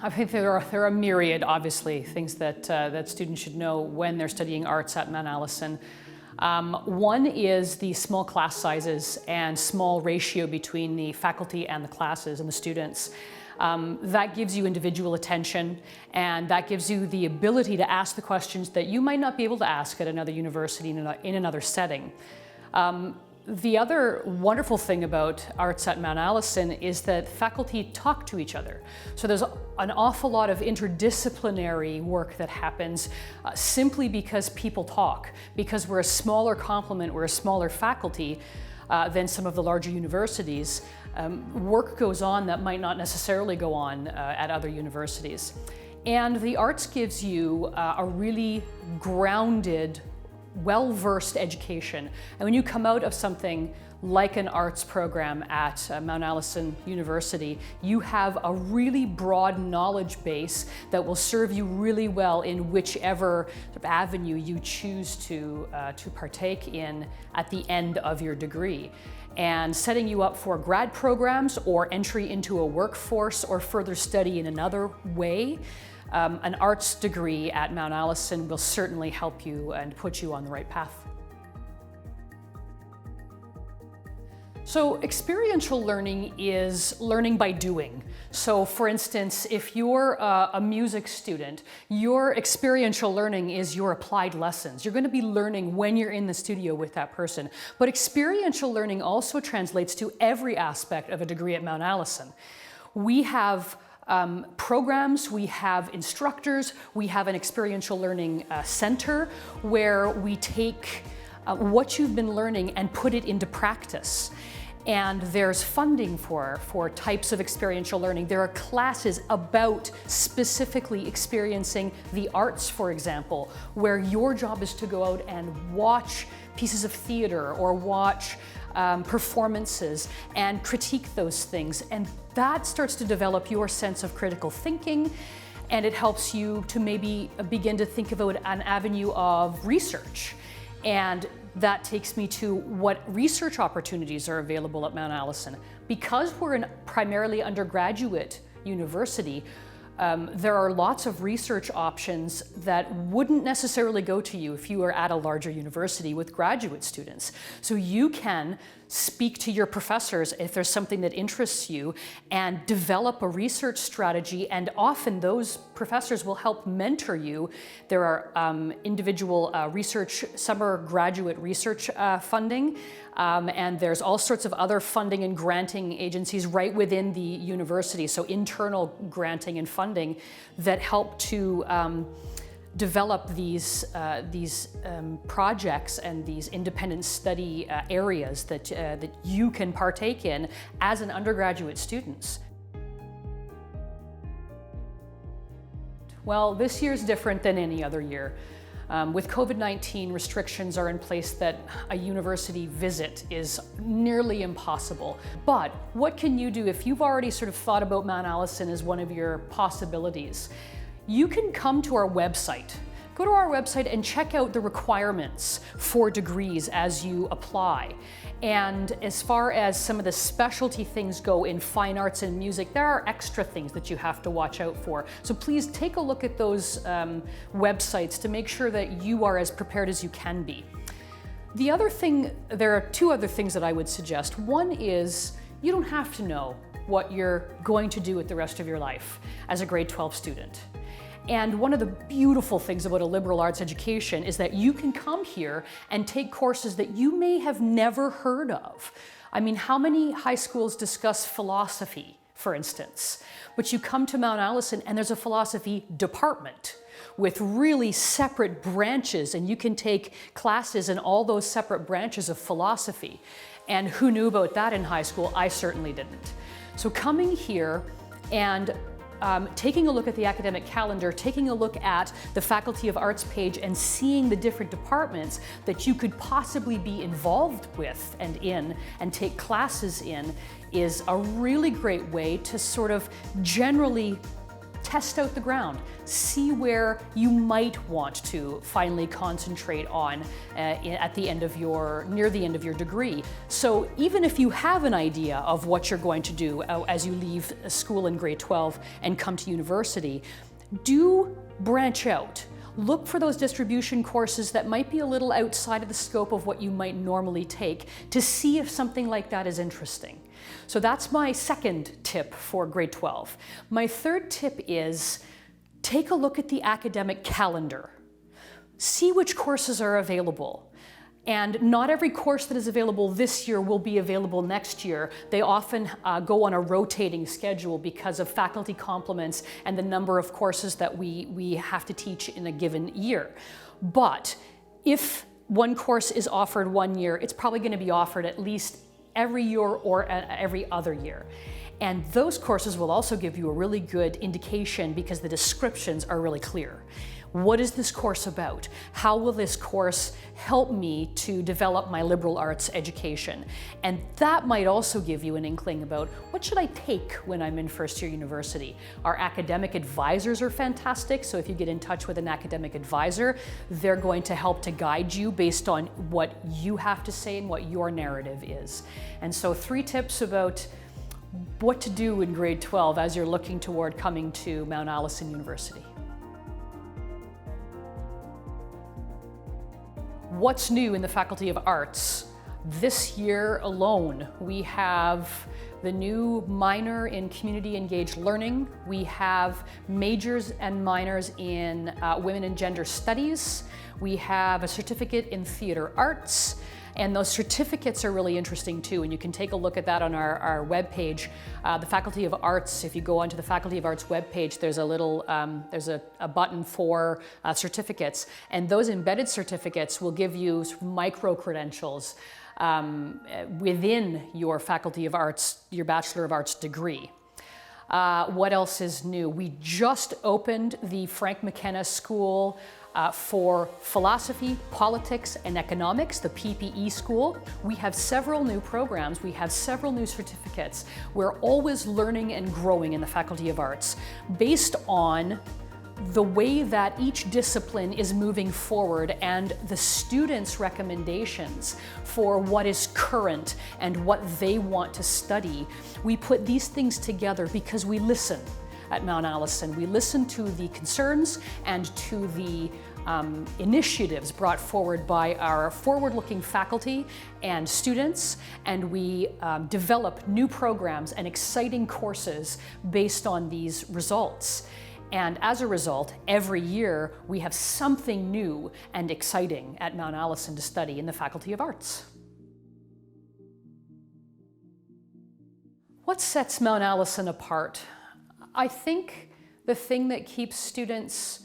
I think there are a myriad, obviously, things that students should know when they're studying arts at Mount Allison. One is the small class sizes and small ratio between the faculty and the classes and the students. That gives you individual attention, and that gives you the ability to ask the questions that you might not be able to ask at another university in another setting. The other wonderful thing about arts at Mount Allison is that faculty talk to each other. So there's an awful lot of interdisciplinary work that happens simply because people talk. Because we're a smaller complement, we're a smaller faculty than some of the larger universities, work goes on that might not necessarily go on at other universities. And the arts gives you a really grounded, well-versed education. And when you come out of something like an arts program at Mount Allison University, you have a really broad knowledge base that will serve you really well in whichever avenue you choose to partake in at the end of your degree. And setting you up for grad programs or entry into a workforce or further study in another way. An arts degree at Mount Allison will certainly help you and put you on the right path. So experiential learning is learning by doing. So for instance, if you're a music student, your experiential learning is your applied lessons. You're going to be learning when you're in the studio with that person. But experiential learning also translates to every aspect of a degree at Mount Allison. We have programs, we have instructors, we have an experiential learning center where we take what you've been learning and put it into practice. And there's funding for types of experiential learning. There are classes about specifically experiencing the arts, for example, where your job is to go out and watch pieces of theater or watch performances and critique those things. And that starts to develop your sense of critical thinking, and it helps you to maybe begin to think about an avenue of research. And that takes me to what research opportunities are available at Mount Allison. Because we're a primarily undergraduate university, there are lots of research options that wouldn't necessarily go to you if you were at a larger university with graduate students. So you can speak to your professors if there's something that interests you and develop a research strategy, and often those professors will help mentor you. There are individual summer graduate research funding, and there's all sorts of other funding and granting agencies right within the university, so internal granting and funding that help to develop these projects and these independent study areas that you can partake in as an undergraduate student. Well, this year's different than any other year. With COVID-19, restrictions are in place that a university visit is nearly impossible. But what can you do if you've already sort of thought about Mount Allison as one of your possibilities? You can come to our website. Go to our website and check out the requirements for degrees as you apply. And as far as some of the specialty things go in fine arts and music, there are extra things that you have to watch out for. So please take a look at those websites to make sure that you are as prepared as you can be. The other thing, there are two other things that I would suggest. One is you don't have to know what you're going to do with the rest of your life as a grade 12 student. And one of the beautiful things about a liberal arts education is that you can come here and take courses that you may have never heard of. I mean, how many high schools discuss philosophy, for instance? But you come to Mount Allison and there's a philosophy department with really separate branches, and you can take classes in all those separate branches of philosophy. And who knew about that in high school? I certainly didn't. So coming here and taking a look at the academic calendar, taking a look at the Faculty of Arts page and seeing the different departments that you could possibly be involved with and in and take classes in is a really great way to sort of generally test out the ground, see where you might want to finally concentrate on at the end of near the end of your degree. So even if you have an idea of what you're going to do as you leave school in grade 12 and come to university, do branch out. Look for those distribution courses that might be a little outside of the scope of what you might normally take to see if something like that is interesting. So that's my second tip for grade 12. My third tip is take a look at the academic calendar. See which courses are available. And not every course that is available this year will be available next year. They often go on a rotating schedule because of faculty complements and the number of courses that we have to teach in a given year. But if one course is offered one year, it's probably going to be offered at least every year or every other year. And those courses will also give you a really good indication because the descriptions are really clear. What is this course about? How will this course help me to develop my liberal arts education? And that might also give you an inkling about what should I take when I'm in first year university. Our academic advisors are fantastic, so if you get in touch with an academic advisor, they're going to help to guide you based on what you have to say and what your narrative is. And so 3 tips about what to do in grade 12 as you're looking toward coming to Mount Allison University. What's new in the Faculty of Arts? This year alone, we have the new minor in community engaged learning. We have majors and minors in women and gender studies. We have a certificate in theater arts. And those certificates are really interesting too, and you can take a look at that on our webpage. The Faculty of Arts, if you go onto the Faculty of Arts webpage, there's a little, there's a button for certificates, and those embedded certificates will give you micro-credentials within your Faculty of Arts, your Bachelor of Arts degree. What else is new? We just opened the Frank McKenna School for Philosophy, Politics, and Economics, the PPE School. We have several new programs, we have several new certificates. We're always learning and growing in the Faculty of Arts based on the way that each discipline is moving forward and the students' recommendations for what is current and what they want to study. We put these things together because we listen at Mount Allison. We listen to the concerns and to the initiatives brought forward by our forward-looking faculty and students, and we develop new programs and exciting courses based on these results. And as a result, every year we have something new and exciting at Mount Allison to study in the Faculty of Arts. What sets Mount Allison apart? I think the thing that keeps students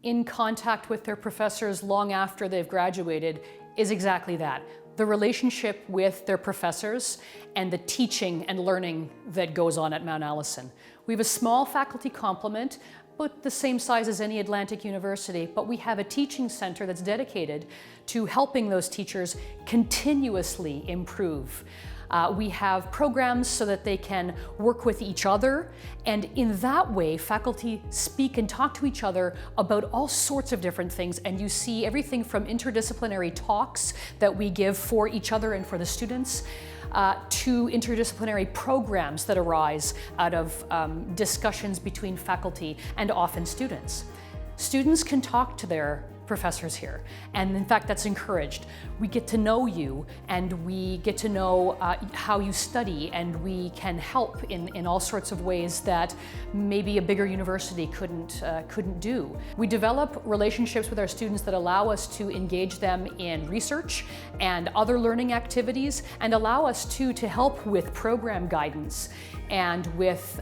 in contact with their professors long after they've graduated is exactly that. The relationship with their professors and the teaching and learning that goes on at Mount Allison. We have a small faculty complement, but the same size as any Atlantic University, but we have a teaching center that's dedicated to helping those teachers continuously improve. We have programs so that they can work with each other, and in that way, faculty speak and talk to each other about all sorts of different things, and you see everything from interdisciplinary talks that we give for each other and for the students, to interdisciplinary programs that arise out of discussions between faculty and often students. Students can talk to their professors here, and in fact that's encouraged. We get to know you, and we get to know how you study, and we can help in all sorts of ways that maybe a bigger university couldn't do. We develop relationships with our students that allow us to engage them in research and other learning activities, and allow us to help with program guidance and with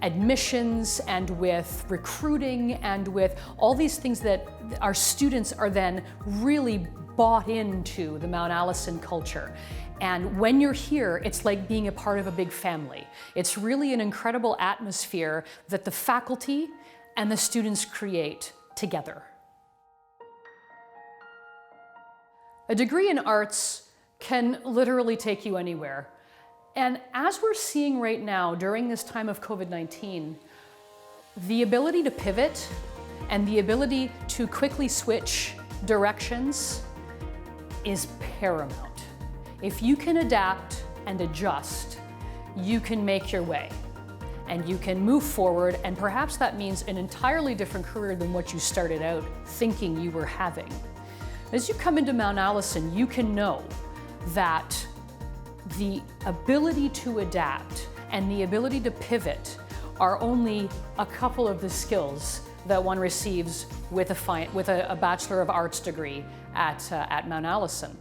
admissions and with recruiting and with all these things that our students are then really bought into the Mount Allison culture. And when you're here, it's like being a part of a big family. It's really an incredible atmosphere that the faculty and the students create together. A degree in arts can literally take you anywhere. And as we're seeing right now during this time of COVID-19, The ability to pivot and the ability to quickly switch directions is paramount. If you can adapt and adjust, you can make your way and you can move forward, and perhaps that means an entirely different career than what you started out thinking you were having. As you come into Mount Allison, you can know that the ability to adapt and the ability to pivot are only a couple of the skills that one receives with a Bachelor of Arts degree at Mount Allison.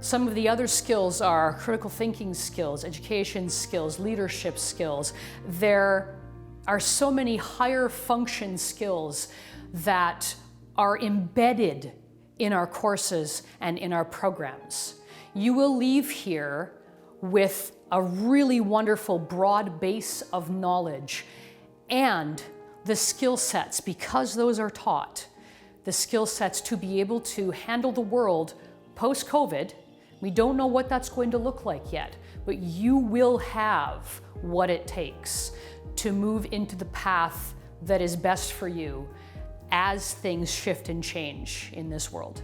Some of the other skills are critical thinking skills, education skills, leadership skills. There are so many higher function skills that are embedded in our courses and in our programs. You will leave here with a really wonderful broad base of knowledge and the skill sets, because those are taught, the skill sets to be able to handle the world post-COVID. We don't know what that's going to look like yet, but you will have what it takes to move into the path that is best for you as things shift and change in this world.